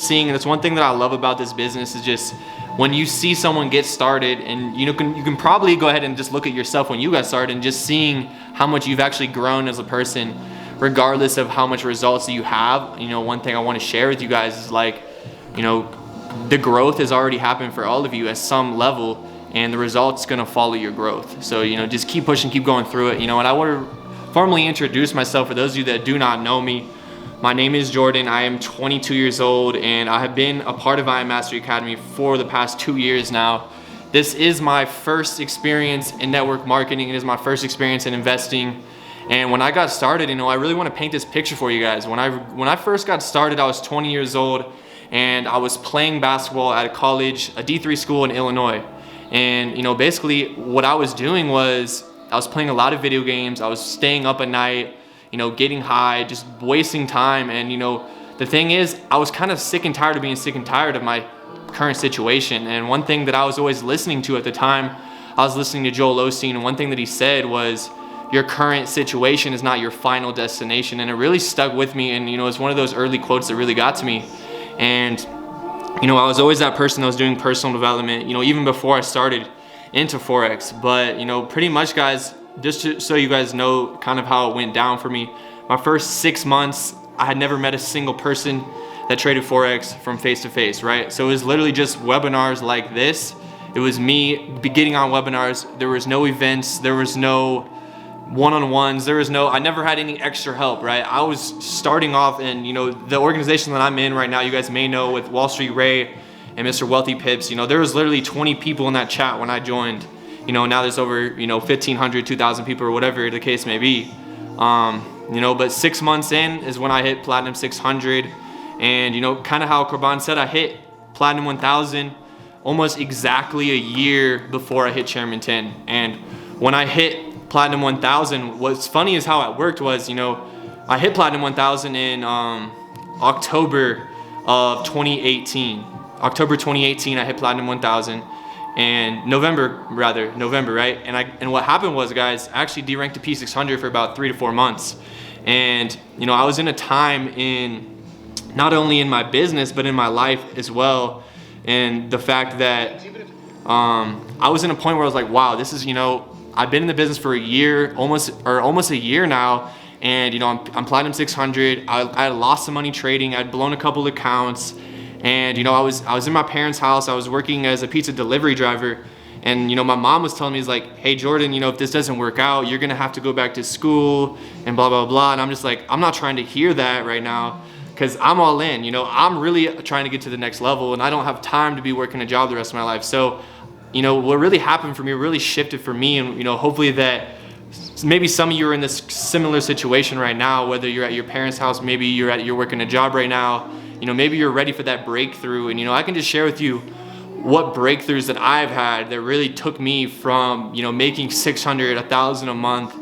seeing, and it's one thing that I love about this business, is just when you see someone get started, and you can probably go ahead and just look at yourself when you got started and just seeing how much you've actually grown as a person, regardless of how much results you have. One thing I want to share with you guys is like, the growth has already happened for all of you at some level, and the results gonna follow your growth. So just keep pushing, keep going through it. And I want to formally introduce myself for those of you that do not know me. My name is Jordan. I am 22 years old, and I have been a part of I Am Mastery Academy for the past 2 years now. This is my first experience in network marketing. It is my first experience in investing. And when I got started, I really want to paint this picture for you guys. When I first got started, I was 20 years old, and I was playing basketball at a college, a D3 school in Illinois. And basically what I was doing was I was playing a lot of video games. I was staying up at night, getting high, just wasting time. And the thing is, I was kind of sick and tired of being sick and tired of my current situation. And one thing that I was always listening to at the time, I was listening to Joel Osteen, and one thing that he said was, your current situation is not your final destination. And it really stuck with me. And it's one of those early quotes that really got to me. And I was always that person that was doing personal development, even before I started into Forex. But, pretty much, guys, just so you guys know kind of how it went down for me, my first 6 months, I had never met a single person that traded Forex from face to face, right? So it was literally just webinars like this. It was me getting on webinars. There was no events. There was no one-on-ones. I never had any extra help, right? I was starting off in, the organization that I'm in right now, you guys may know, with Wall Street Ray and Mr. Wealthy Pips. There was literally 20 people in that chat when I joined. Now there's over, 1,500, 2,000 people, or whatever the case may be. But 6 months in is when I hit Platinum 600. And, kind of how Kurban said, I hit Platinum 1000 almost exactly a year before I hit Chairman 10. And when I hit Platinum 1000, what's funny is how it worked was, I hit Platinum 1000 in October of 2018. October 2018, I hit Platinum 1000, and November, right? And what happened was, guys, I actually deranked to P600 for about 3 to 4 months. And, I was in a time in, not only in my business, but in my life as well. And the fact that I was in a point where I was like, wow, this is, I've been in the business for a year, almost a year now, and I'm Platinum 600. I had lost some money trading. I'd blown a couple accounts, and I was in my parents' house. I was working as a pizza delivery driver, and my mom was telling me, like, hey Jordan, if this doesn't work out, you're gonna have to go back to school and blah blah blah. And I'm just like, I'm not trying to hear that right now, because I'm all in. I'm really trying to get to the next level, and I don't have time to be working a job the rest of my life. So what really happened for me, really shifted for me, and hopefully that maybe some of you are in this similar situation right now, whether you're at your parents' house, maybe you're working a job right now, maybe you're ready for that breakthrough. And I can just share with you what breakthroughs that I've had that really took me from making 600, 1,000 a month,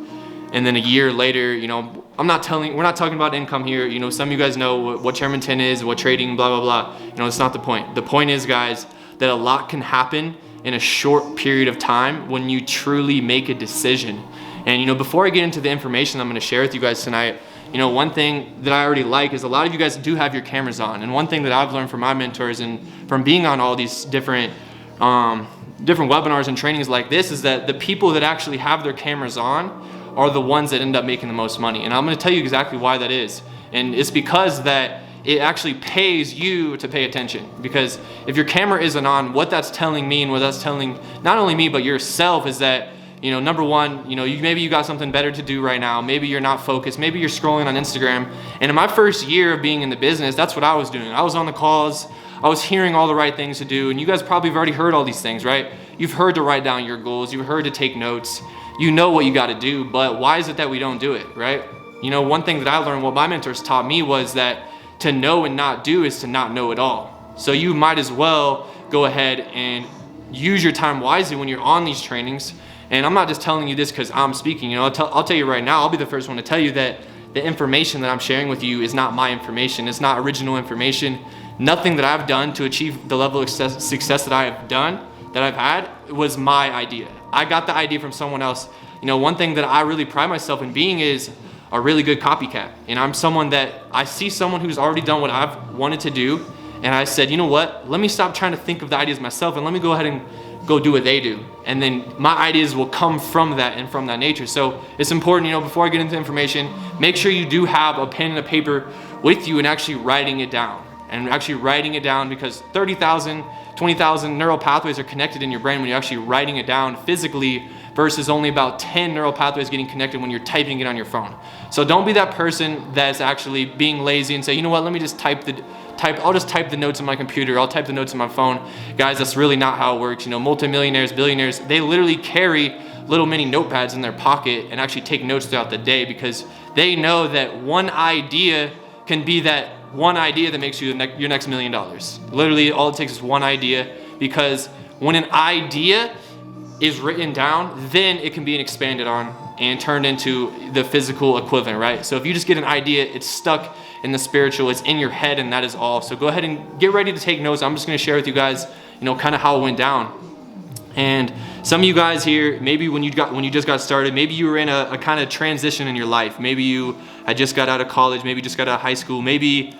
and then a year later, we're not talking about income here. Some of you guys know what Chairman 10 is, what trading, blah blah blah. It's not the point. The point is, guys, that a lot can happen in a short period of time when you truly make a decision. And before I get into the information I'm going to share with you guys tonight, one thing that I already like is a lot of you guys do have your cameras on. And one thing that I've learned from my mentors and from being on all these different webinars and trainings like this is that the people that actually have their cameras on are the ones that end up making the most money. And I'm going to tell you exactly why that is. And it's because that it actually pays you to pay attention. Because if your camera isn't on, what that's telling me and what that's telling not only me but yourself is that, number one, maybe you got something better to do right now. Maybe you're not focused. Maybe you're scrolling on Instagram. And in my first year of being in the business, that's what I was doing. I was on the calls. I was hearing all the right things to do. And you guys probably have already heard all these things, right? You've heard to write down your goals. You've heard to take notes. You know what you got to do. But why is it that we don't do it, right? One thing that I learned, what my mentors taught me was that to know and not do is to not know at all. So you might as well go ahead and use your time wisely when you're on these trainings. And I'm not just telling you this because I'm speaking. I'll tell you right now, I'll be the first one to tell you that the information that I'm sharing with you is not my information. It's not original information. Nothing that I've done to achieve the level of success that I've had, was my idea. I got the idea from someone else. One thing that I really pride myself in being is a really good copycat. And I'm someone that I see someone who's already done what I've wanted to do, And I said, you know what? Let me stop trying to think of the ideas myself and let me go ahead and go do what they do. And then my ideas will come from that and from that nature. So it's important, before I get into information, make sure you do have a pen and a paper with you and actually writing it down. Because 30,000, 20,000 neural pathways are connected in your brain when you're actually writing it down physically, versus only about 10 neural pathways getting connected when you're typing it on your phone. So don't be that person that's actually being lazy and say, you know what, let me just I'll just type the notes on my computer, I'll type the notes on my phone. Guys, that's really not how it works. Multimillionaires, billionaires, they literally carry little mini notepads in their pocket and actually take notes throughout the day, because they know that one idea can be that one idea that makes you your next $1 million. Literally, all it takes is one idea, because when an idea is written down, then it can be expanded on and turned into the physical equivalent, right? So if you just get an idea, it's stuck in the spiritual, it's in your head, and that is all. So go ahead and get ready to take notes. I'm just gonna share with you guys, kind of how it went down. And some of you guys here, maybe when you just got started, maybe you were in a kind of transition in your life. Maybe you had just got out of college, maybe just got out of high school, maybe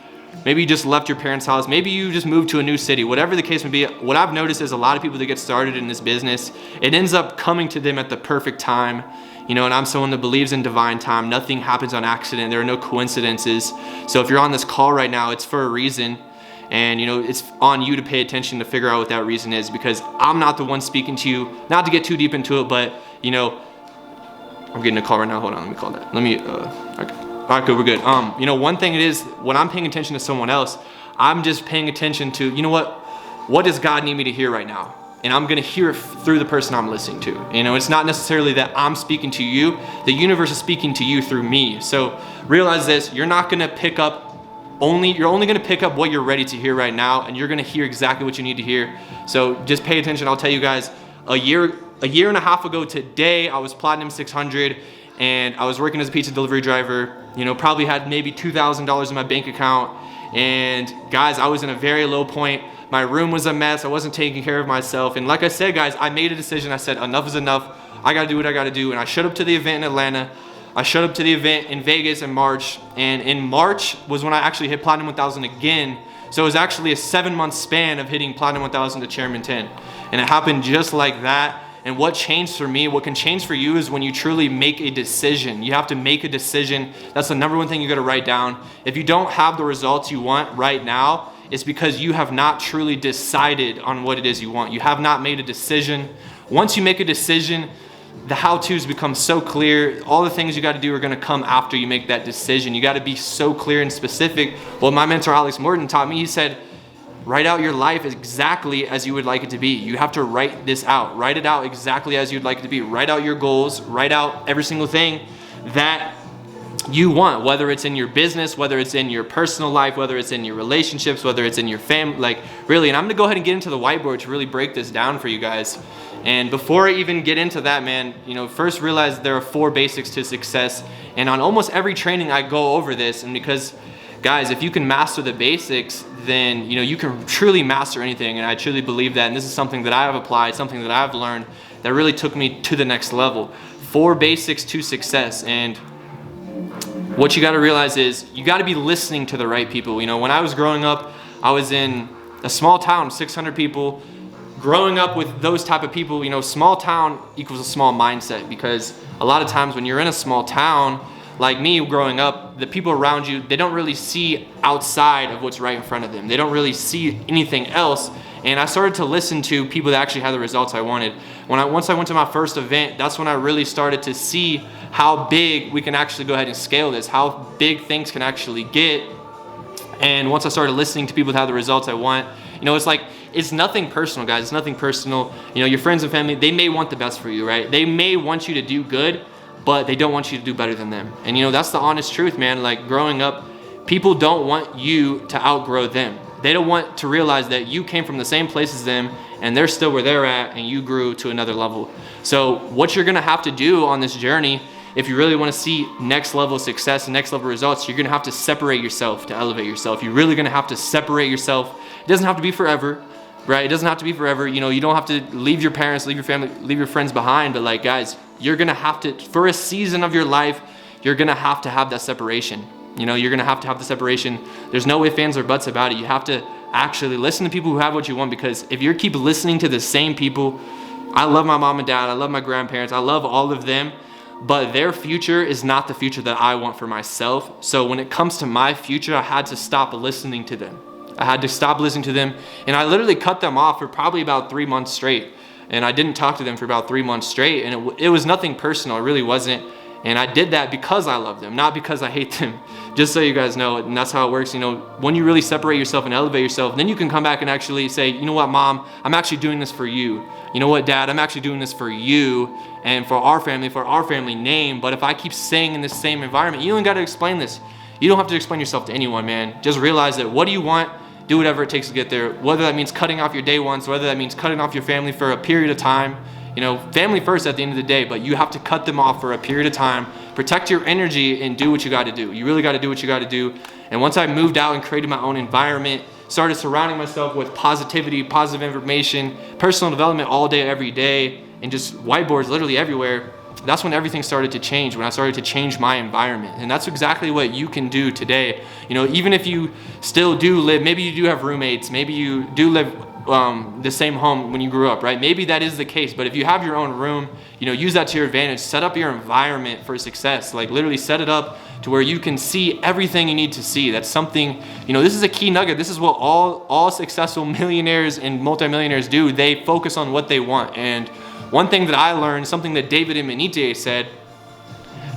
you just left your parents' house, maybe you just moved to a new city, whatever the case may be. What I've noticed is a lot of people that get started in this business, it ends up coming to them at the perfect time. And I'm someone that believes in divine time. Nothing happens on accident. There are no coincidences. So if you're on this call right now, it's for a reason. And it's on you to pay attention to figure out what that reason is, because I'm not the one speaking to you. Not to get too deep into it, but I'm getting a call right now. Hold on, let me call that. Okay. All right, good, we're good. One thing it is, when I'm paying attention to someone else, I'm just paying attention to, what does God need me to hear right now? And I'm gonna hear it through the person I'm listening to. It's not necessarily that I'm speaking to you, the universe is speaking to you through me. So realize this, you're only gonna pick up what you're ready to hear right now, and you're gonna hear exactly what you need to hear. So just pay attention. I'll tell you guys, a year and a half ago today, I was Platinum 600, and I was working as a pizza delivery driver, probably had maybe $2,000 in my bank account. And guys, I was in a very low point. My room was a mess. I wasn't taking care of myself. And like I said, guys, I made a decision. I said, enough is enough. I gotta do what I gotta do. And I showed up to the event in Atlanta. I showed up to the event in Vegas in March. And in March was when I actually hit Platinum 1000 again. So it was actually a 7-month span of hitting Platinum 1000 to Chairman 10. And it happened just like that. And what changed for me, what can change for you, is when you truly make a decision. You have to make a decision. That's the number one thing you gotta write down. If you don't have the results you want right now, it's because you have not truly decided on what it is you want. You have not made a decision. Once you make a decision, the how-tos become so clear. All the things you gotta do are gonna come after you make that decision. You gotta be so clear and specific. Well, my mentor, Alex Morton, taught me, he said, write out your life exactly as you would like it to be. You have to write this out. Write it out exactly as you'd like it to be. Write out your goals. Write out every single thing that you want, whether it's in your business, whether it's in your personal life, whether it's in your relationships, whether it's in your family, really. And I'm gonna go ahead and get into the whiteboard to really break this down for you guys. And before I even get into that, man, first realize there are 4 basics to success. And on almost every training I go over this, and because guys, if you can master the basics, then you can truly master anything. And I truly believe that. And this is something that I have applied, something that I've learned that really took me to the next level. 4 basics to success. And what you got to realize is you got to be listening to the right people. When I was growing up, I was in a small town, 600 people. Growing up with those type of people, small town equals a small mindset, because a lot of times when you're in a small town, like me growing up, the people around you, they don't really see outside of what's right in front of them. They don't really see anything else. And I started to listen to people that actually had the results I wanted. Once I went to my first event, that's when I really started to see how big we can actually go ahead and scale this, how big things can actually get. And once I started listening to people that have the results I want, it's nothing personal, guys. It's nothing personal. Your friends and family, they may want the best for you, right? They may want you to do good, but they don't want you to do better than them. And that's the honest truth, man. Growing up, people don't want you to outgrow them. They don't want to realize that you came from the same place as them and they're still where they're at and you grew to another level. So what you're gonna have to do on this journey, if you really wanna see next level success and next level results, you're gonna have to separate yourself to elevate yourself. You're really gonna have to separate yourself. It doesn't have to be forever, right? It doesn't have to be forever. You don't have to leave your parents, leave your family, leave your friends behind, but guys, you're gonna have to, for a season of your life, you're gonna have to have that separation. You're gonna have to have the separation. There's no ifs, ands, or buts about it. You have to actually listen to people who have what you want, because if you keep listening to the same people, I love my mom and dad, I love my grandparents, I love all of them, but their future is not the future that I want for myself. So when it comes to my future, I had to stop listening to them. I had to stop listening to them, and I literally cut them off for probably about 3 months straight. And I didn't talk to them for about 3 months straight, and it was nothing personal, it really wasn't. And I did that because I love them, not because I hate them. Just so you guys know, and that's how it works. You know, when you really separate yourself and elevate yourself, then you can come back and actually say, you know what, Mom, I'm actually doing this for you. You know what, Dad, I'm actually doing this for you and for our family name. But if I keep staying in this same environment, you don't got to explain this. You don't have to explain yourself to anyone, man. Just realize that what do you want? Do whatever it takes to get there. Whether that means cutting off your day ones, whether that means cutting off your family for a period of time. You know, family first at the end of the day, but you have to cut them off for a period of time. Protect your energy and do what you got to do. You really got to do what you got to do. And once I moved out and created my own environment, started surrounding myself with positivity, positive information, personal development all day, every day, and just whiteboards literally everywhere, that's when everything started to change, when I started to change my environment. And that's exactly what you can do today. You know, even if you still do live, maybe you do have roommates, maybe you do live the same home when you grew up, right? Maybe that is the case, but if you have your own room, you know, use that to your advantage. Set up your environment for success. Like literally set it up to where you can see everything you need to see. That's something, you know, this is a key nugget. This is what all successful millionaires and multimillionaires do. They focus on what they want. And one thing that I learned, something that David Emenite said,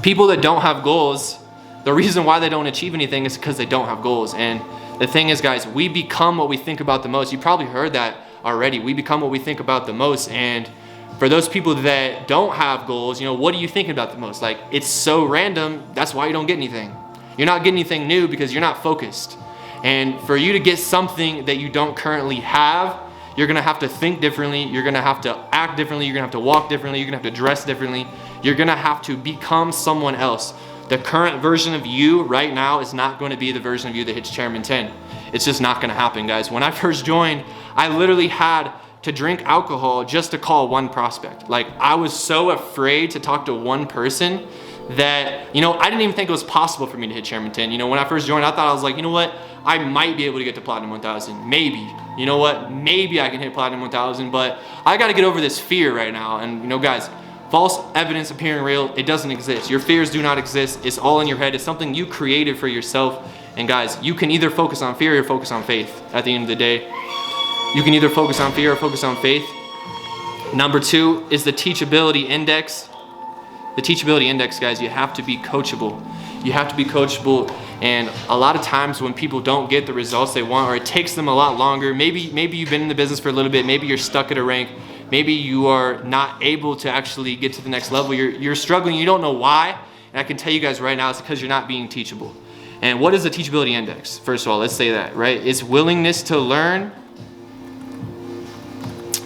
people that don't have goals, the reason why they don't achieve anything is because they don't have goals. And the thing is, guys, we become what we think about the most. You probably heard that already. We become what we think about the most. And for those people that don't have goals, you know, what are you thinking about the most? Like, it's so random. That's why you don't get anything. You're not getting anything new because you're not focused. And for you to get something that you don't currently have, you're gonna have to think differently. You're gonna have to act differently. You're gonna have to walk differently. You're gonna have to dress differently. You're gonna have to become someone else. The current version of you right now is not going to be the version of you that hits Chairman 10. It's just not going to happen, guys. When I first joined, I literally had to drink alcohol just to call one prospect. Like, I was so afraid to talk to one person that, you know, I didn't even think it was possible for me to hit Chairman 10. You know, when I first joined, I thought, I was like, you know what? I might be able to get to Platinum 1000. Maybe. You know what? Maybe I can hit Platinum 1000, but I got to get over this fear right now. And, you know, guys, false evidence appearing real, it doesn't exist. Your fears do not exist. It's all in your head. It's something you created for yourself. And guys, you can either focus on fear or focus on faith at the end of the day. You can either focus on fear or focus on faith. Number 2 is the teachability index. The teachability index, guys, you have to be coachable. You have to be coachable. And a lot of times when people don't get the results they want, or it takes them a lot longer, maybe you've been in the business for a little bit, maybe you're stuck at a rank, maybe you are not able to actually get to the next level. You're struggling, you don't know why. And I can tell you guys right now, it's because you're not being teachable. And what is the teachability index? First of all, let's say that, right? It's willingness to learn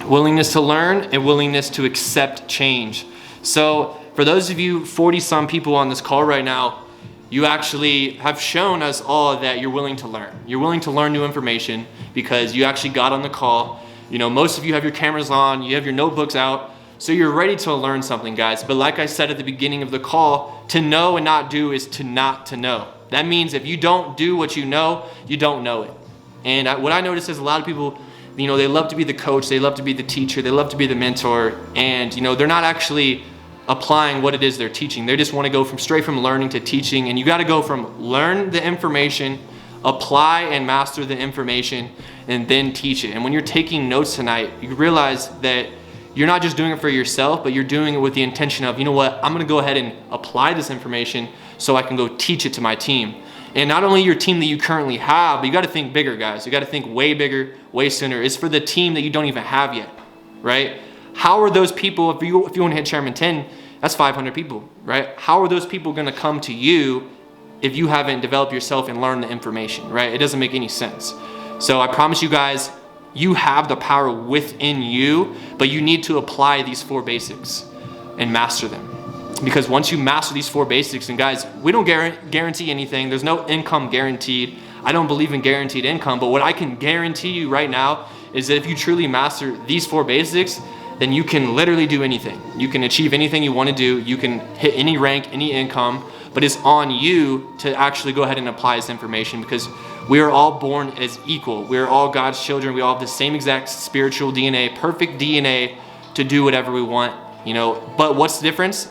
and willingness to accept change. So for those of you 40-some people on this call right now, you actually have shown us all that you're willing to learn. You're willing to learn new information because you actually got on the call. You know, most of you have your cameras on, you have your notebooks out, so you're ready to learn something, guys. But like I said at the beginning of the call, to know and not do is to not to know. That means if you don't do what you know, you don't know it. And what I notice is a lot of people, you know, they love to be the coach, they love to be the teacher, they love to be the mentor, and, you know, they're not actually applying what it is they're teaching. They just want to go straight from learning to teaching, and you got to go from learn the information, apply and master the information, and then teach it. And when you're taking notes tonight, you realize that you're not just doing it for yourself, but you're doing it with the intention of, you know what, I'm gonna go ahead and apply this information so I can go teach it to my team. And not only your team that you currently have, but you gotta think bigger, guys. You gotta think way bigger, way sooner. It's for the team that you don't even have yet, right? How are those people, if you wanna hit Chairman 10, that's 500 people, right? How are those people gonna come to you if you haven't developed yourself and learned the information, right? It doesn't make any sense. So I promise you guys, you have the power within you, but you need to apply these 4 basics and master them. Because once you master these 4 basics, and guys, we don't guarantee anything. There's no income guaranteed. I don't believe in guaranteed income, but what I can guarantee you right now is that if you truly master these 4 basics, then you can literally do anything. You can achieve anything you want to do. You can hit any rank, any income, but it's on you to actually go ahead and apply this information, because We are all born as equal. We are all God's children. We all have the same exact spiritual DNA, perfect DNA to do whatever we want, But what's the difference?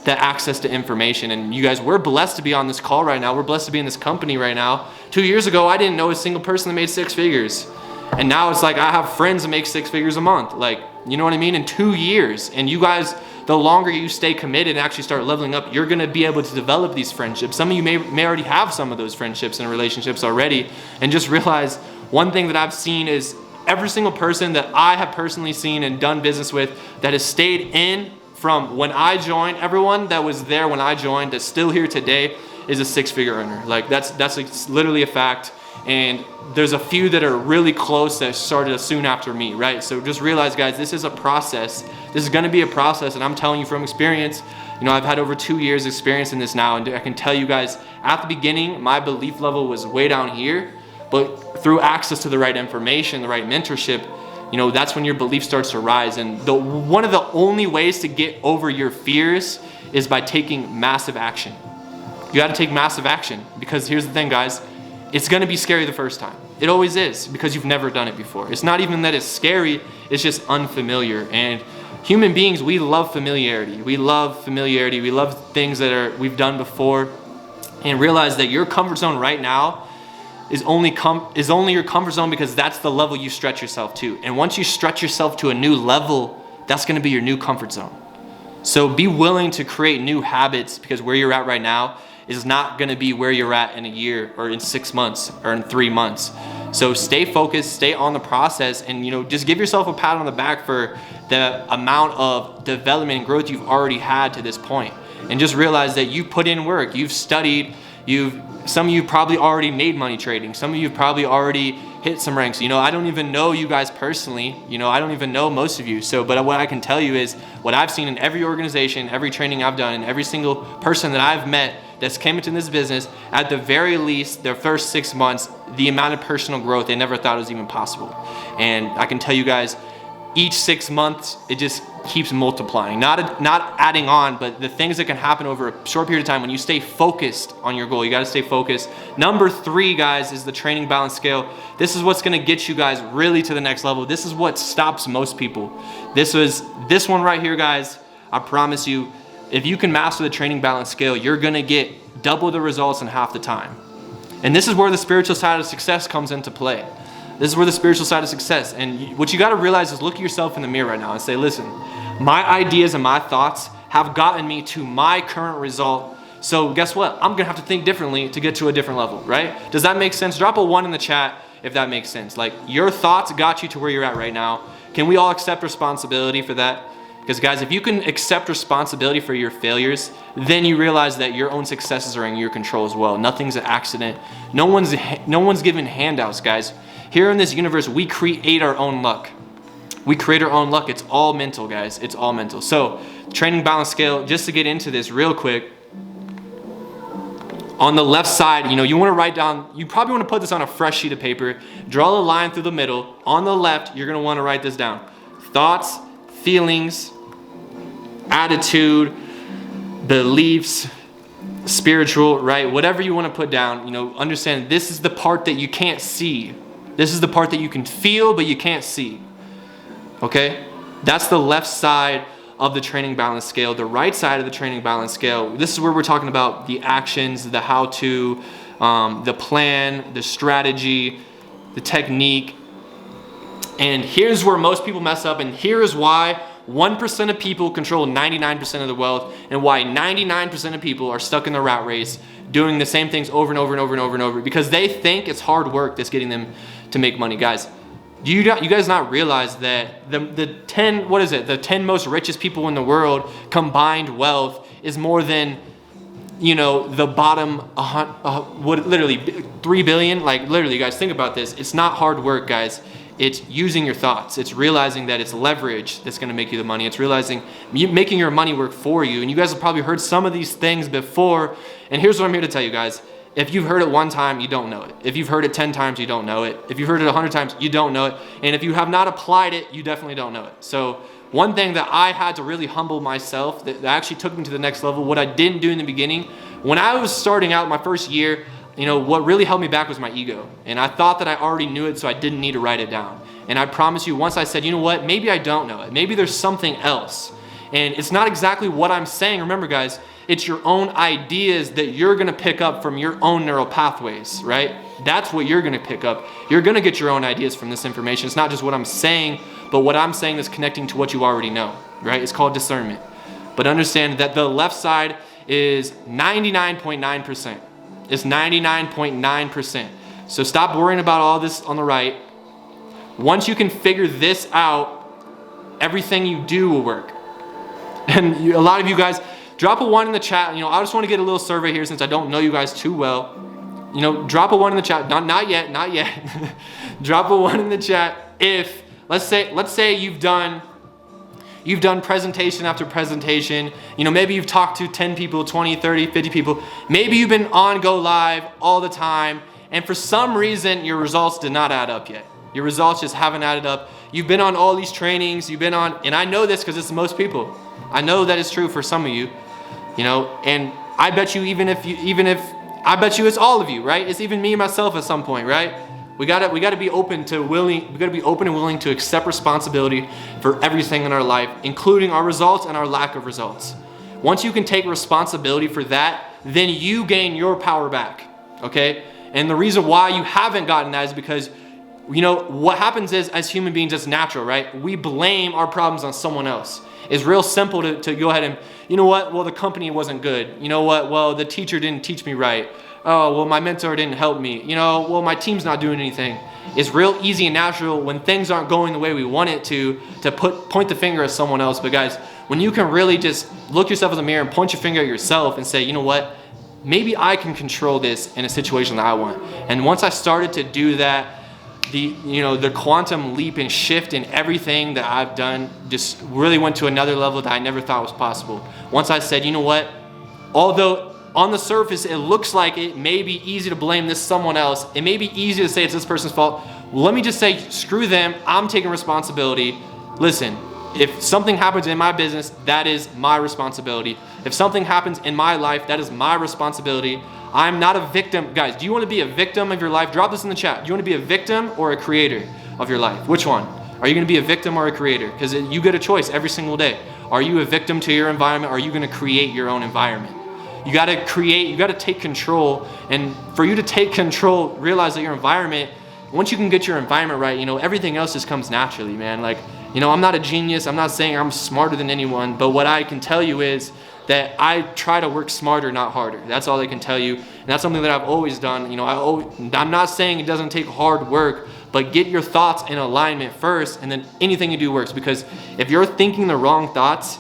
The access to information. And you guys, we're blessed to be on this call right now. We're blessed to be in this company right now. 2 years ago, I didn't know a single person that made 6 figures. And now it's like I have friends that make 6 figures a month. Like, you know what I mean? In 2 years. And you guys, the longer you stay committed and actually start leveling up, you're going to be able to develop these friendships. Some of you may already have some of those friendships and relationships already. And just realize one thing that I've seen is every single person that I have personally seen and done business with that has stayed in from when I joined, everyone that was there when I joined that's still here today is a 6-figure earner. Like that's literally a fact. And there's a few that are really close that started soon after me, right? So just realize, guys, this is a process. This is going to be a process, and I'm telling you from experience. I've had over 2 years experience in this now, and I can tell you guys, at the beginning, my belief level was way down here, but through access to the right information, the right mentorship, that's when your belief starts to rise. And one of the only ways to get over your fears is by taking massive action. You got to take massive action, because here's the thing, guys. It's going to be scary the first time. It always is, because you've never done it before. It's not even that it's scary, it's just unfamiliar. And human beings, we love familiarity. We love things that we've done before. And realize that your comfort zone right now is only your comfort zone because that's the level you stretch yourself to. And once you stretch yourself to a new level, that's going to be your new comfort zone. So be willing to create new habits, because where you're at right now is not going to be where you're at in a year or in 6 months or in 3 months. So stay focused, stay on the process, and just give yourself a pat on the back for the amount of development and growth you've already had to this point. And just realize that you put in work, you've studied, some of you probably already made money trading. Some of you probably already hit some ranks. I don't even know you guys personally. I don't even know most of you. But what I can tell you is what I've seen in every organization, every training I've done, and every single person that I've met that's came into this business, at the very least, their first 6 months, the amount of personal growth they never thought was even possible. And I can tell you guys, each 6 months, it just keeps multiplying. Not adding on, but the things that can happen over a short period of time when you stay focused on your goal. You got to stay focused. Number 3, guys, is the training balance scale. This is what's going to get you guys really to the next level. This is what stops most people. This one right here, guys. I promise you, if you can master the training balance scale, you're going to get double the results in half the time. And this is where the spiritual side of success comes into play. This is where the spiritual side of success. And what you got to realize is look at yourself in the mirror right now and say, listen, my ideas and my thoughts have gotten me to my current result. So guess what? I'm going to have to think differently to get to a different level, right? Does that make sense? Drop a 1 in the chat if that makes sense. Like, your thoughts got you to where you're at right now. Can we all accept responsibility for that? Because guys, if you can accept responsibility for your failures, then you realize that your own successes are in your control as well. Nothing's an accident. No one's given handouts, guys. Here in this universe, we create our own luck. We create our own luck. It's all mental, guys. It's all mental. So, training balance scale, just to get into this real quick, on the left side, you want to write down, you probably want to put this on a fresh sheet of paper, draw a line through the middle. On the left, you're going to want to write this down. Thoughts, feelings, attitude, beliefs, spiritual, right? Whatever you want to put down, understand this is the part that you can't see. This is the part that you can feel, but you can't see. Okay? That's the left side of the training balance scale. The right side of the training balance scale, this is where we're talking about the actions, the how-to, the plan, the strategy, the technique. And here's where most people mess up, and here is why 1% of people control 99% of the wealth, and why 99% of people are stuck in the rat race doing the same things over and over and over and over and over, because they think it's hard work that's getting them to make money. Guys, do you guys not realize that the 10 most richest people in the world combined wealth is more than the bottom literally 3 billion? Like, literally, guys, think about this. It's not hard work, guys. It's using your thoughts. It's realizing that it's leverage that's going to make you the money. It's realizing making your money work for you. And you guys have probably heard some of these things before. And here's what I'm here to tell you, guys. If you've heard it 1 time, you don't know it. If you've heard it 10 times, you don't know it. If you've heard it 100 times, you don't know it. And if you have not applied it, you definitely don't know it. So one thing that I had to really humble myself, that actually took me to the next level, what I didn't do in the beginning, when I was starting out my first year, what really held me back was my ego. And I thought that I already knew it, so I didn't need to write it down. And I promise you, once I said, you know what, maybe I don't know it. Maybe there's something else. And it's not exactly what I'm saying. Remember, guys, it's your own ideas that you're going to pick up from your own neural pathways, right? That's what you're going to pick up. You're going to get your own ideas from this information. It's not just what I'm saying, but what I'm saying is connecting to what you already know, right? It's called discernment. But understand that the left side is 99.9%. It's 99.9%. So stop worrying about all this on the right. Once you can figure this out, everything you do will work. And a lot of you guys, drop a 1 in the chat. I just want to get a little survey here since I don't know you guys too well. Drop a 1 in the chat. Not yet. Drop a 1 in the chat if, let's say you've done presentation after presentation. Maybe you've talked to 10 people, 20, 30, 50 people. Maybe you've been on Go Live all the time, and for some reason your results did not add up yet. Your results just haven't added up. You've been on all these trainings, and I know this because it's most people. I know that it's true for some of you, and I bet you I bet you it's all of you, right? It's even me and myself at some point, right? We gotta be open and willing to accept responsibility for everything in our life, including our results and our lack of results. Once you can take responsibility for that, then you gain your power back, okay? And the reason why you haven't gotten that is because what happens is, as human beings, it's natural, right? We blame our problems on someone else. It's real simple to go ahead and, well, the company wasn't good. Well, the teacher didn't teach me right. Oh, well, my mentor didn't help me. Well, my team's not doing anything. It's real easy and natural when things aren't going the way we want it to point the finger at someone else. But guys, when you can really just look yourself in the mirror and point your finger at yourself and say, you know what? Maybe I can control this in a situation that I want. And once I started to do that, the quantum leap and shift in everything that I've done just really went to another level that I never thought was possible. Once I said, you know what, although on the surface it looks like it may be easy to blame this someone else, it may be easy to say it's this person's fault, well, let me just say, screw them, I'm taking responsibility. Listen, if something happens in my business, that is my responsibility. If something happens in my life, that is my responsibility. I'm not a victim. Guys, do you want to be a victim of your life? Drop this in the chat. Do you want to be a victim or a creator of your life? Which one? Are you going to be a victim or a creator? Because you get a choice every single day. Are you a victim to your environment, or are you going to create your own environment? You got to create, you got to take control. And for you to take control, realize that your environment, once you can get your environment right, everything else just comes naturally, man. Like, I'm not a genius. I'm not saying I'm smarter than anyone, but what I can tell you is that I try to work smarter, not harder. That's all I can tell you. And that's something that I've always done. I'm not saying it doesn't take hard work, but get your thoughts in alignment first, and then anything you do works. Because if you're thinking the wrong thoughts,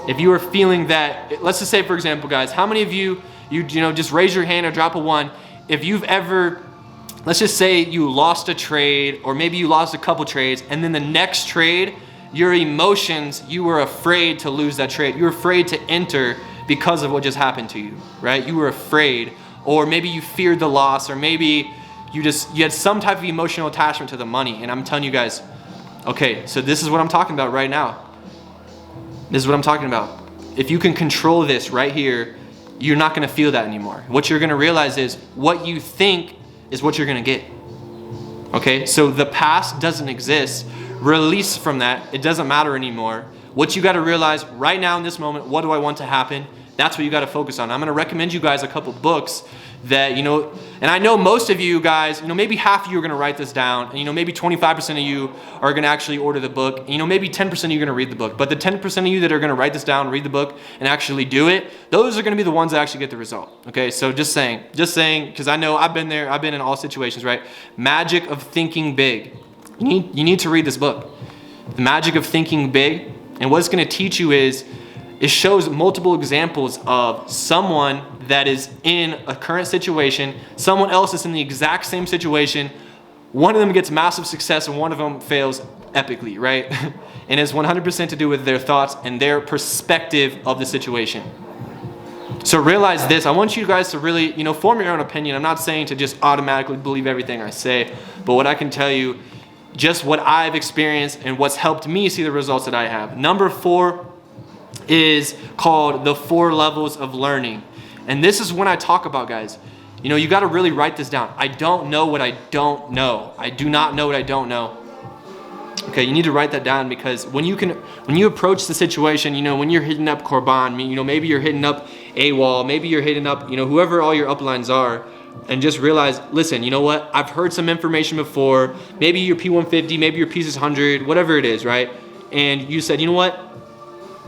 if you are feeling that, let's just say, for example, guys, how many of you just raise your hand or drop a 1, if you've ever, let's just say you lost a trade, or maybe you lost a couple trades, and then the next trade, your emotions, you were afraid to lose that trade. You were afraid to enter because of what just happened to you, right? You were afraid, or maybe you feared the loss, or maybe you had some type of emotional attachment to the money. And I'm telling you guys, okay, so this is what I'm talking about right now. This is what I'm talking about. If you can control this right here, you're not gonna feel that anymore. What you're gonna realize is what you think is what you're gonna get. Okay, so the past doesn't exist. Release from that. It doesn't matter anymore. What you got to realize right now in this moment, what do I want to happen? That's what you got to focus on. I'm going to recommend you guys a couple books that, and I know most of you guys, maybe half of you are going to write this down, and maybe 25% of you are going to actually order the book. Maybe 10% of you are going to read the book. But the 10% of you that are going to write this down, read the book, and actually do it, those are going to be the ones that actually get the result. Okay, so just saying, because I know I've been there, I've been in all situations, right? Magic of Thinking Big. You need to read this book, The Magic of Thinking Big. And what it's going to teach you is, it shows multiple examples of someone that is in a current situation, someone else is in the exact same situation. One of them gets massive success and one of them fails epically, right? And it's 100% to do with their thoughts and their perspective of the situation. So realize this. I want you guys to really, form your own opinion. I'm not saying to just automatically believe everything I say, but what I can tell you, just what I've experienced and what's helped me see the results that I have. Number 4 is called the 4 levels of learning. And this is when I talk about, guys, You know, you got to really write this down. I don't know what I don't know. I do not know what I don't know. Okay, you need to write that down, because when you approach the situation, you know, when you're hitting up Corban, you know, maybe you're hitting up AWOL, maybe you're hitting up, you know, whoever all your uplines are, and just realize, listen, you know what? I've heard some information before. Maybe your P150, maybe your P600, whatever it is, right? And you said, you know what?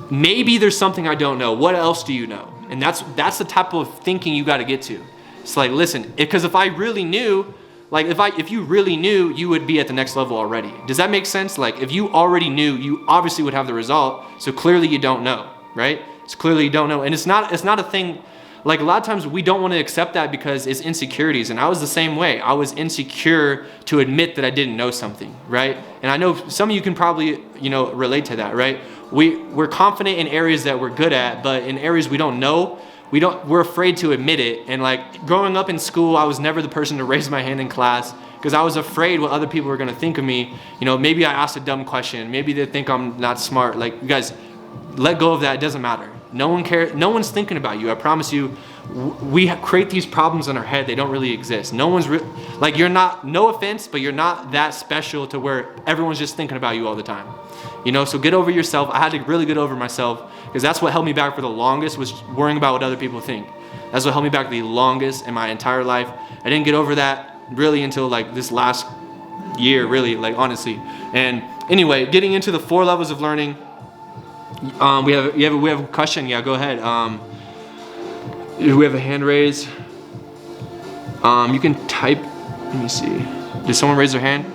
Maybe there's something I don't know. What else do you know? And that's the type of thinking you got to get to. It's like, listen, because if I really knew, like if you really knew, you would be at the next level already. Does that make sense? Like if you already knew, you obviously would have the result. So clearly you don't know, right? It's clearly you don't know. And it's not a thing, like a lot of times we don't want to accept that because it's insecurities. And I was the same way. I was insecure to admit that I didn't know something, right? And I know some of you can probably, you know, relate to that, right? We're confident in areas that we're good at, but in areas we don't know, we're afraid to admit it. And like growing up in school, I was never the person to raise my hand in class because I was afraid what other people were going to think of me. You know, maybe I asked a dumb question. Maybe they think I'm not smart. Like, you guys, let go of that. It doesn't matter. No one cares. No one's thinking about you. I promise you. We create these problems in our head. They don't really exist. No one's like, you're not, no offense, but you're not that special to where everyone's just thinking about you all the time. You know, so get over yourself. I had to really get over myself, because that's what held me back for the longest, was worrying about what other people think. That's what held me back the longest in my entire life. I didn't get over that really until like this last year, really, like honestly. And anyway, getting into the 4 levels of learning. We have a question. Yeah, go ahead. We have a hand raise. You can type. Let me see. Did someone raise their hand?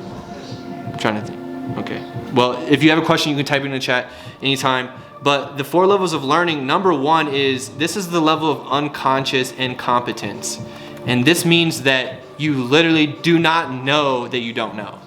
I'm trying to think. Okay. Well, if you have a question, you can type it in the chat anytime. But the 4 levels of learning, number 1 is, this is the level of unconscious incompetence. And this means that you literally do not know that you don't know.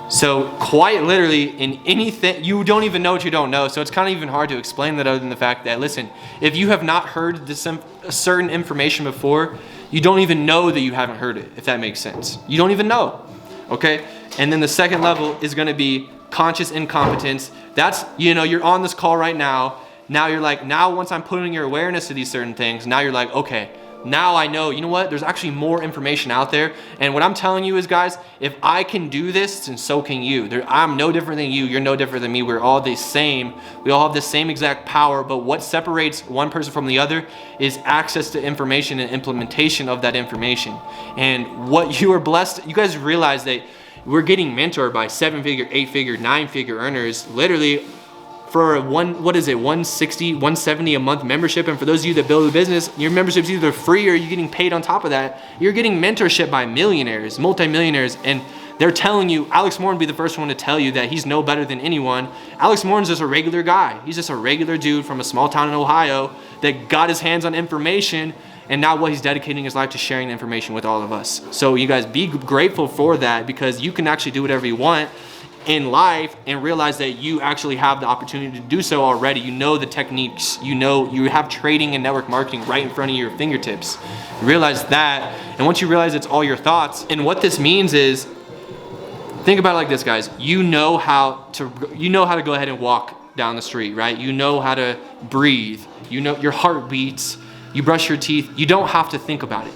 So quite literally, in anything, you don't even know what you don't know. So it's kind of even hard to explain that, other than the fact that, listen, if you have not heard this certain information before, you don't even know that you haven't heard it, if that makes sense. You don't even know, okay? And then the second level is going to be conscious incompetence. That's, you know, you're on this call right now. Now you're like, now once I'm putting your awareness to these certain things, now you're like, okay, now I know, you know what, there's actually more information out there. And what I'm telling you is, guys, if I can do this, then so can you. I'm no different than you. You're no different than me. We're all the same. We all have the same exact power. But what separates one person from the other is access to information and implementation of that information. And what you are blessed, you guys realize that we're getting mentored by 7-figure, 8-figure, 9-figure earners, literally for what is it, 160, 170 a month membership. And for those of you that build a business, your membership's either free or you're getting paid on top of that. You're getting mentorship by millionaires, multimillionaires, and they're telling you, Alex Morin will be the first one to tell you that he's no better than anyone. Alex Morin's just a regular guy. He's just a regular dude from a small town in Ohio that got his hands on information, and now what he's dedicating his life to sharing the information with all of us. So you guys be grateful for that, because you can actually do whatever you want in life and realize that you actually have the opportunity to do so already. You know the techniques, you know, you have trading and network marketing right in front of your fingertips. You realize that, and once you realize it's all your thoughts, and what this means is, think about it like this, guys. You know how to go ahead and walk down the street, right? You know how to breathe. You know your heart beats. You brush your teeth. You don't have to think about it,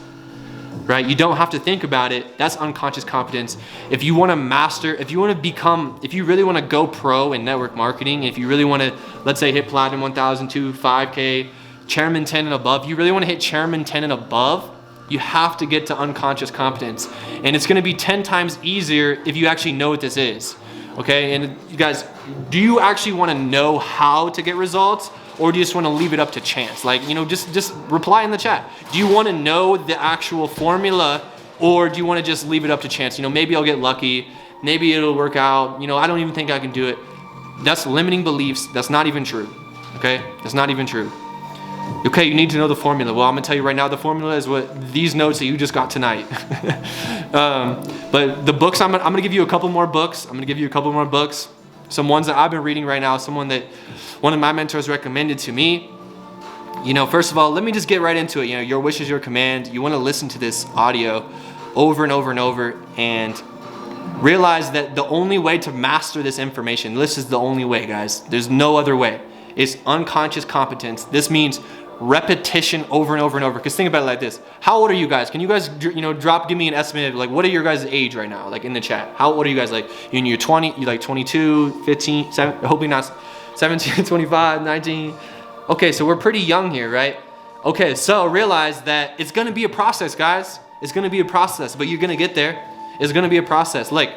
right? You don't have to think about it. That's unconscious competence. If you want to master, if you want to become, if you really want to go pro in network marketing, if you really want to, let's say, hit Platinum 1000 to 5K, Chairman 10 and above, you really want to hit Chairman 10 and above, you have to get to unconscious competence. And it's going to be 10 times easier if you actually know what this is, okay? And you guys, do you actually want to know how to get results? Or do you just want to leave it up to chance? Like, you know, just reply in the chat. Do you want to know the actual formula, or do you want to just leave it up to chance? You know, maybe I'll get lucky. Maybe it'll work out. You know, I don't even think I can do it. That's limiting beliefs. That's not even true, okay? That's not even true. Okay, you need to know the formula. Well, I'm going to tell you right now, the formula is what these notes that you just got tonight. But the books, I'm going to give you a couple more books. Some ones that I've been reading right now, one of my mentors recommended to me. You know, first of all, let me just get right into it. You know, your wish is your command. You want to listen to this audio over and over and over, and realize that the only way to master this information, this is the only way, guys. There's no other way. It's unconscious competence. This means repetition over and over and over. Because think about it like this. How old are you guys? Can you guys, give me an estimate of like, what are your guys' age right now? Like in the chat. How old are you guys? Like in your 20, you like 22, 15, hopefully not 17, 25, 19. Okay, so we're pretty young here, right? Okay, so realize that it's gonna be a process, guys. It's gonna be a process, but you're gonna get there. It's gonna be a process. Like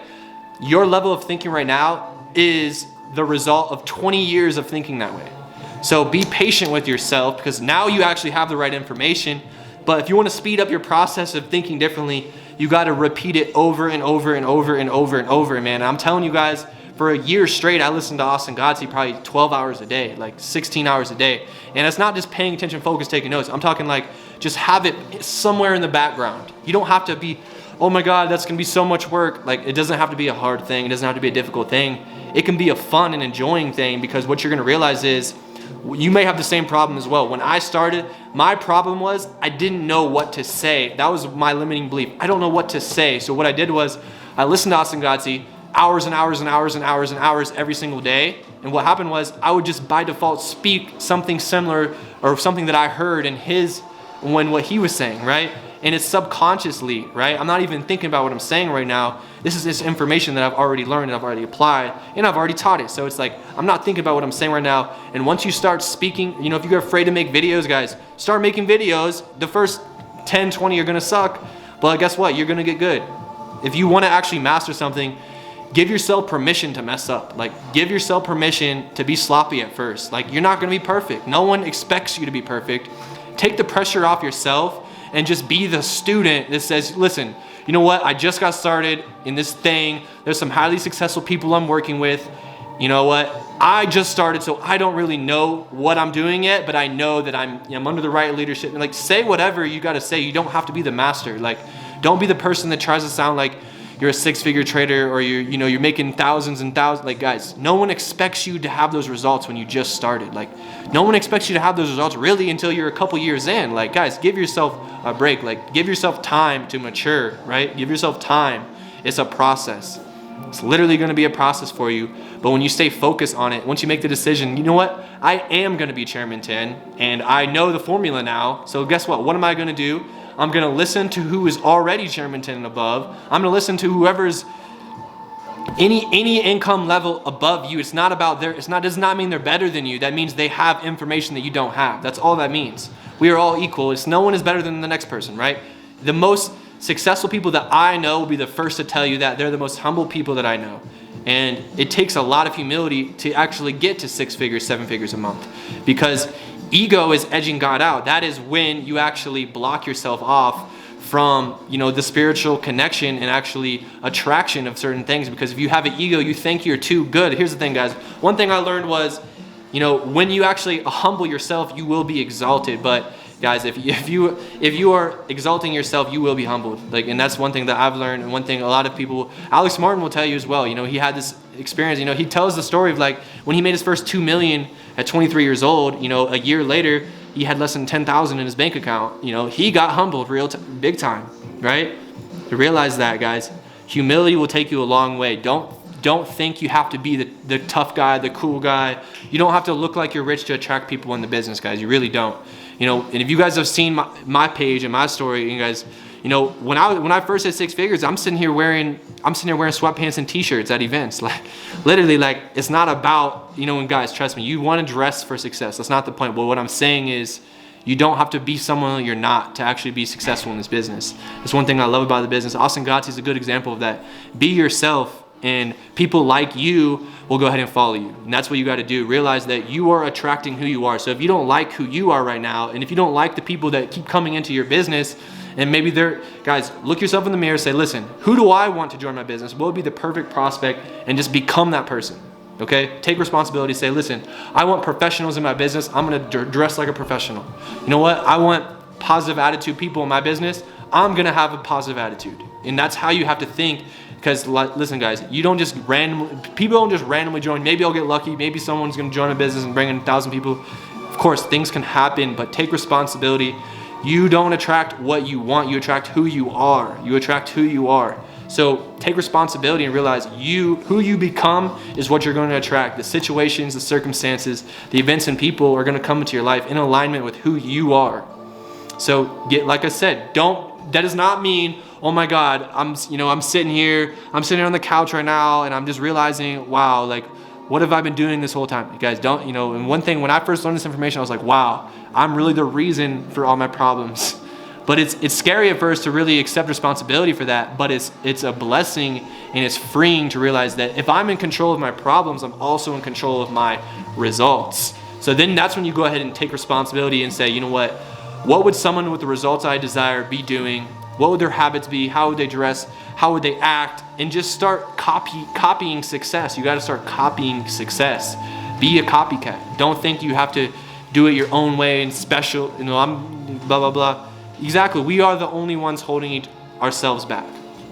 your level of thinking right now is the result of 20 years of thinking that way. So be patient with yourself, because now you actually have the right information. But if you want to speed up your process of thinking differently, you got to repeat it over and over and over and over and over, man. I'm telling you guys, for a year straight, I listened to Austin Godsey probably 12 hours a day, like 16 hours a day. And it's not just paying attention, focus, taking notes. I'm talking like just have it somewhere in the background. You don't have to be, oh my God, that's going to be so much work. Like it doesn't have to be a hard thing. It doesn't have to be a difficult thing. It can be a fun and enjoying thing, because what you're going to realize is you may have the same problem as well. When I started, my problem was I didn't know what to say. That was my limiting belief. I don't know what to say. So what I did was I listened to Austin Godsey hours and hours and hours and hours and hours every single day. And what happened was I would just by default speak something similar or something that I heard in what he was saying, right? And it's subconsciously, right? I'm not even thinking about what I'm saying right now. This is this information that I've already learned and I've already applied and I've already taught it. So it's like, I'm not thinking about what I'm saying right now. And once you start speaking, if you're afraid to make videos, guys, start making videos. The first 10, 20 are gonna suck, but guess what? You're gonna get good. If you wanna actually master something, give yourself permission to mess up. Like give yourself permission to be sloppy at first. Like you're not gonna be perfect. No one expects you to be perfect. Take the pressure off yourself and just be the student that says, listen, you know what? I just got started in this thing. There's some highly successful people I'm working with. You know what? I just started, so I don't really know what I'm doing yet, but I know that I'm under the right leadership. And like, say whatever you got to say. You don't have to be the master. Like, don't be the person that tries to sound like you're a six-figure trader or you're making thousands and thousands. Like guys, no one expects you to have those results when you just started. Like no one expects you to have those results really until you're a couple years in. Like guys, give yourself a break. Like give yourself time to mature, right? Give yourself time. It's a process. It's literally going to be a process for you. But when you stay focused on it, once you make the decision, you know what? I am going to be Chairman 10 and I know the formula now. So guess what? What am I going to do? I'm going to listen to who is already Chairman 10 and above. I'm going to listen to whoever's any income level above you. It's not about does not mean they're better than you. That means they have information that you don't have. That's all that means. We are all equal. No one is better than the next person, right? The most successful people that I know will be the first to tell you that. They're the most humble people that I know. And it takes a lot of humility to actually get to 6 figures, 7 figures a month, because ego is edging God out. That is when you actually block yourself off from, the spiritual connection and actually attraction of certain things. Because if you have an ego, you think you're too good. Here's the thing, guys. One thing I learned was, when you actually humble yourself, you will be exalted. But guys, if you are exalting yourself, you will be humbled. Like, and that's one thing that I've learned, and one thing a lot of people, Alex Martin will tell you as well. He had this experience. He tells the story of like when he made his first 2 million at 23 years old. A year later, he had less than 10,000 in his bank account. He got humbled big time, right? To realize that, guys, humility will take you a long way. Don't think you have to be the tough guy, the cool guy. You don't have to look like you're rich to attract people in the business, guys. You really don't. And if you guys have seen my page and my story, you guys, when I first hit 6 figures, I'm sitting here wearing sweatpants and t-shirts at events. Like literally, like it's not about, and guys, trust me, you want to dress for success. That's not the point. But what I'm saying is you don't have to be someone that you're not to actually be successful in this business. That's one thing I love about the business. Austin Godsey is a good example of that. Be yourself, and people like you will go ahead and follow you. And that's what you got to do. Realize that you are attracting who you are. So if you don't like who you are right now, and if you don't like the people that keep coming into your business, and maybe guys, look yourself in the mirror, say, listen, who do I want to join my business? What would be the perfect prospect? And just become that person. Okay? Take responsibility. Say, listen, I want professionals in my business. I'm going to dress like a professional. You know what? I want positive attitude people in my business. I'm going to have a positive attitude. And that's how you have to think. Because listen, guys, people don't just randomly join. Maybe I'll get lucky. Maybe someone's going to join a business and bring in 1,000 people. Of course, things can happen, but take responsibility. You don't attract what you want. You attract who you are. You attract who you are. So take responsibility and realize who you become is what you're going to attract. The situations, the circumstances, the events and people are going to come into your life in alignment with who you are. So like I said, that does not mean, oh my God, I'm sitting here on the couch right now and I'm just realizing, wow, like, what have I been doing this whole time? You guys don't, and one thing, when I first learned this information, I was like, wow, I'm really the reason for all my problems. But it's scary at first to really accept responsibility for that, but it's a blessing and it's freeing to realize that if I'm in control of my problems, I'm also in control of my results. So then that's when you go ahead and take responsibility and say, you know what would someone with the results I desire be doing? What would their habits be? How would they dress? How would they act? And just start copying success. You got to start copying success. Be a copycat. Don't think you have to do it your own way and special, I'm blah, blah, blah. Exactly, we are the only ones holding ourselves back,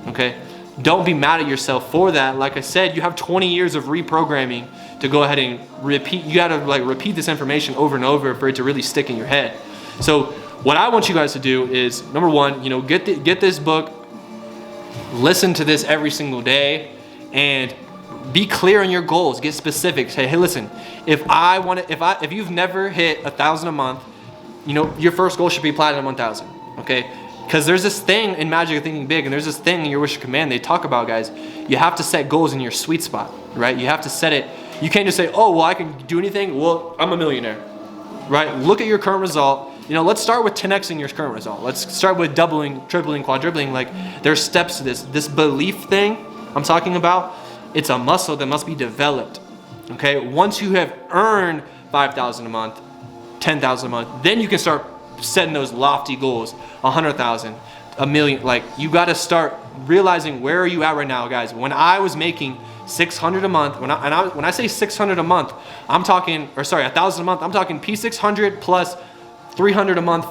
okay? Don't be mad at yourself for that. Like I said, you have 20 years of reprogramming to go ahead and repeat. You gotta repeat this information over and over for it to really stick in your head. So what I want you guys to do is, number one, get this book, listen to this every single day, and be clear on your goals. Get specific. Say, hey, listen, if you've never hit 1,000 a month, your first goal should be platinum 1,000. Okay? Because there's this thing in Magic of Thinking Big, and there's this thing in Your Wish or Command they talk about, guys. You have to set goals in your sweet spot, right? You have to set it. You can't just say, oh, well, I can do anything. Well, I'm a millionaire, right? Look at your current result. Let's start with 10xing your current result. Let's start with doubling, tripling, quadrupling. Like, there's steps to this. This belief thing I'm talking about, it's a muscle that must be developed, okay? Once you have earned 5,000 a month, 10,000 a month, then you can start setting those lofty goals, 100,000, a million. Like, you got to start realizing, where are you at right now, guys? When I was making 600 a month, when I say 600 a month, I'm talking, 1,000 a month, I'm talking P600 plus 300 a month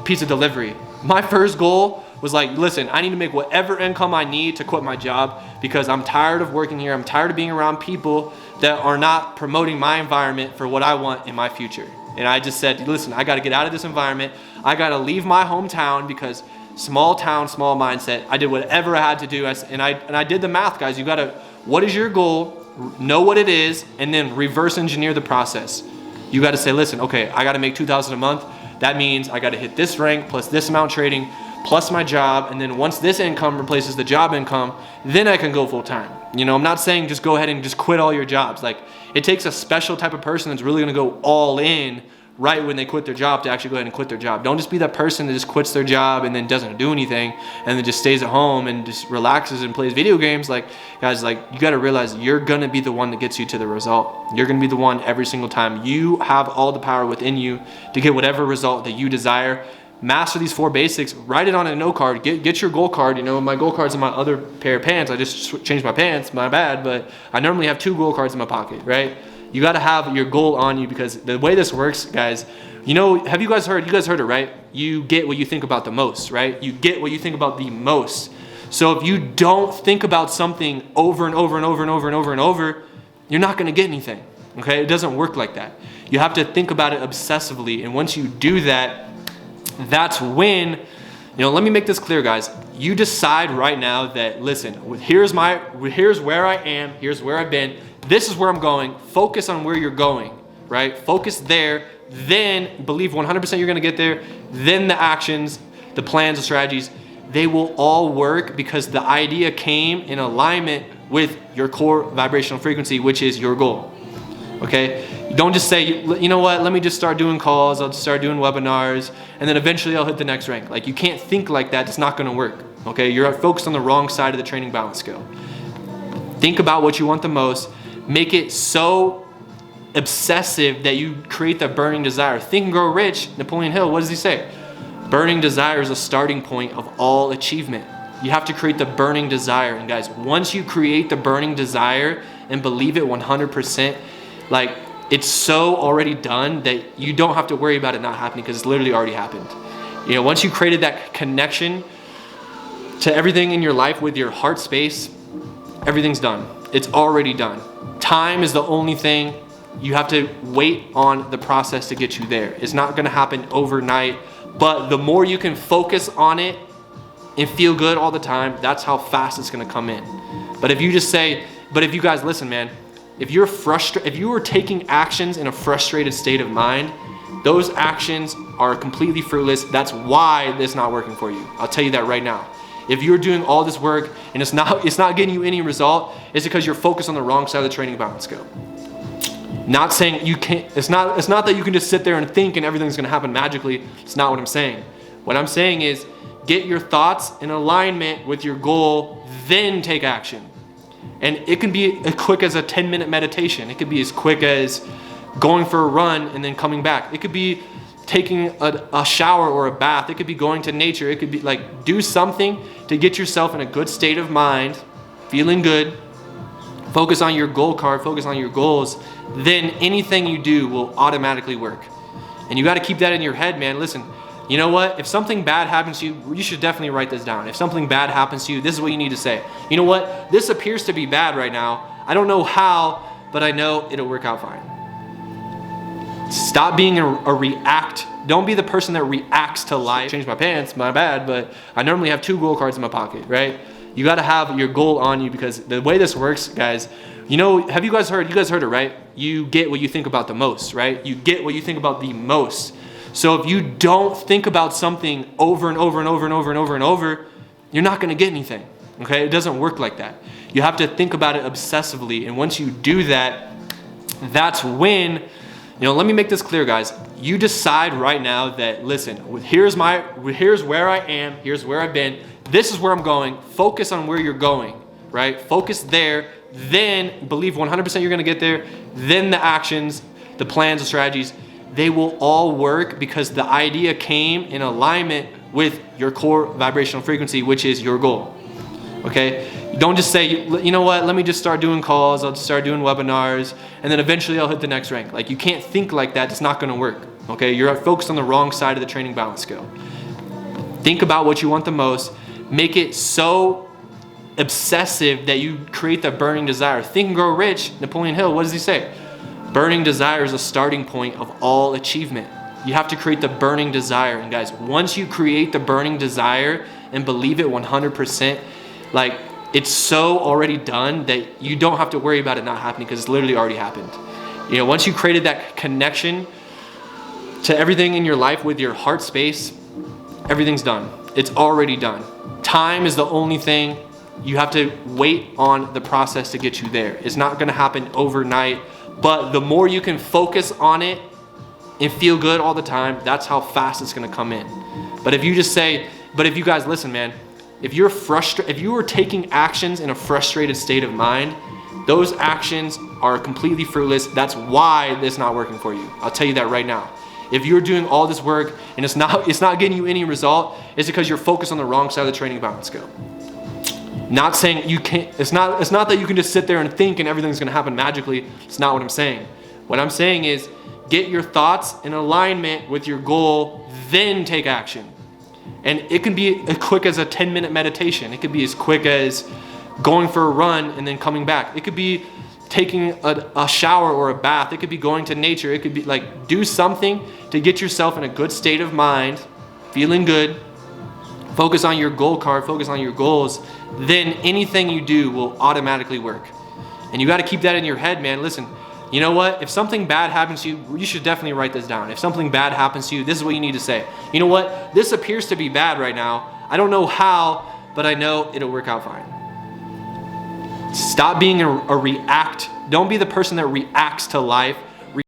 pizza delivery. My first goal was like, listen, I need to make whatever income I need to quit my job because I'm tired of working here. I'm tired of being around people that are not promoting my environment for what I want in my future. And I just said, listen, I got to get out of this environment. I got to leave my hometown because small town, small mindset. I did whatever I had to do. And I did the math, guys. You got to, what is your goal? Know what it is, and then reverse engineer the process. You got to say, listen, okay, I got to make 2,000 a month. That means I got to hit this rank plus this amount trading plus my job. And then once this income replaces the job income, then I can go full time. I'm not saying just go ahead and just quit all your jobs. Like, it takes a special type of person that's really going to go all in right when they quit their job to actually go ahead and quit their job. Don't just be that person that just quits their job and then doesn't do anything and then just stays at home and just relaxes and plays video games. Like, guys, you got to realize you're going to be the one that gets you to the result. You're going to be the one every single time. You have all the power within you to get whatever result that you desire. Master these 4 basics. Write it on a note card. Get your goal card. My goal card's in my other pair of pants. I just changed my pants. My bad. But I normally have 2 goal cards in my pocket, right? You got to have your goal on you, because the way this works, guys, have you guys heard it, right? You get what you think about the most, right? You get what you think about the most. So if you don't think about something over and over and over and over and over and over, you're not going to get anything, okay? It doesn't work like that. You have to think about it obsessively. And once you do that, that's when, let me make this clear, guys. You decide right now that, listen, here's where I am, here's where I've been, this is where I'm going. Focus on where you're going, right? Focus there, then believe 100% you're gonna get there. Then the actions, the plans, the strategies, they will all work because the idea came in alignment with your core vibrational frequency, which is your goal, okay? Don't just say, you know what, let me just start doing calls, I'll just start doing webinars, and then eventually I'll hit the next rank. Like, you can't think like that, it's not gonna work, okay? You're focused on the wrong side of the training balance scale. Think about what you want the most, make it so obsessive that you create the burning desire. Think and Grow Rich, Napoleon Hill, what does he say? Burning desire is a starting point of all achievement. You have to create the burning desire. And guys, once you create the burning desire and believe it 100%, like, it's so already done that you don't have to worry about it not happening, because it's literally already happened. Once you created that connection to everything in your life with your heart space, everything's done. It's already done. Time is the only thing. You have to wait on the process to get you there. It's not going to happen overnight, but the more you can focus on it and feel good all the time, that's how fast it's gonna come in. But if you just say, but if you guys listen, man, if you are taking actions in a frustrated state of mind, those actions are completely fruitless. That's why it's not working for you. I'll tell you that right now. If you're doing all this work and it's not getting you any result, it's because you're focused on the wrong side of the training balance scale. Not saying you can't, it's not that you can just sit there and think and everything's gonna happen magically. It's not what I'm saying. What I'm saying is get your thoughts in alignment with your goal, then take action. And it can be as quick as a 10-minute meditation. It could be as quick as going for a run and then coming back. It could be taking a shower or a bath. It could be going to nature. It could be like, do something to get yourself in a good state of mind, feeling good. Focus on your goal card, focus on your goals. Then anything you do will automatically work. And you got to keep that in your head, man. Listen, you know what? If something bad happens to you, you should definitely write this down. If something bad happens to you, this is what you need to say. You know what? This appears to be bad right now. I don't know how, but I know it'll work out fine. Stop being a react. Don't be the person that reacts to life. Change my pants, my bad, but I normally have 2 goal cards in my pocket, right? You got to have your goal on you, because the way this works, guys, you know, you guys heard it, right? You get what you think about the most, right? You get what you think about the most. So if you don't think about something over and over and over and over and over and over, you're not going to get anything, okay? It doesn't work like that. You have to think about it obsessively. And once you do that, that's when, let me make this clear, guys. You decide right now that, listen, here's where I am, here's where I've been, this is where I'm going. Focus on where you're going, right? Focus there, then believe 100% you're gonna get there, then the actions, the plans, the strategies, they will all work because the idea came in alignment with your core vibrational frequency, which is your goal, okay? Don't just say, you know what, let me just start doing calls, I'll just start doing webinars, and then eventually I'll hit the next rank. Like, you can't think like that, it's not gonna work, okay? You're focused on the wrong side of the training balance scale. Think about what you want the most, make it so obsessive that you create the burning desire. Think and Grow Rich, Napoleon Hill, what does he say? Burning desire is a starting point of all achievement. You have to create the burning desire. And guys, once you create the burning desire and believe it 100%, like, it's so already done that you don't have to worry about it not happening, because it's literally already happened. Once you created that connection to everything in your life with your heart space, everything's done. It's already done. Time is the only thing. You have to wait on the process to get you there. It's not gonna happen overnight, but the more you can focus on it and feel good all the time, that's how fast it's gonna come in. But if you guys listen, man, if you are taking actions in a frustrated state of mind, those actions are completely fruitless. That's why it's not working for you. I'll tell you that right now. If you're doing all this work and it's not getting you any result, it's because you're focused on the wrong side of the training balance scale. Not saying you can't, it's not that you can just sit there and think and everything's gonna happen magically. It's not what I'm saying. What I'm saying is get your thoughts in alignment with your goal, then take action. And it can be as quick as a 10-minute meditation. It could be as quick as going for a run and then coming back. It could be taking a shower or a bath. It could be going to nature. It could be like, do something to get yourself in a good state of mind, feeling good. Focus on your goal card, focus on your goals. Then anything you do will automatically work. And you got to keep that in your head, man. Listen, you know what? If something bad happens to you, you should definitely write this down. If something bad happens to you, this is what you need to say. You know what? This appears to be bad right now. I don't know how, but I know it'll work out fine. Stop being a react. Don't be the person that reacts to life.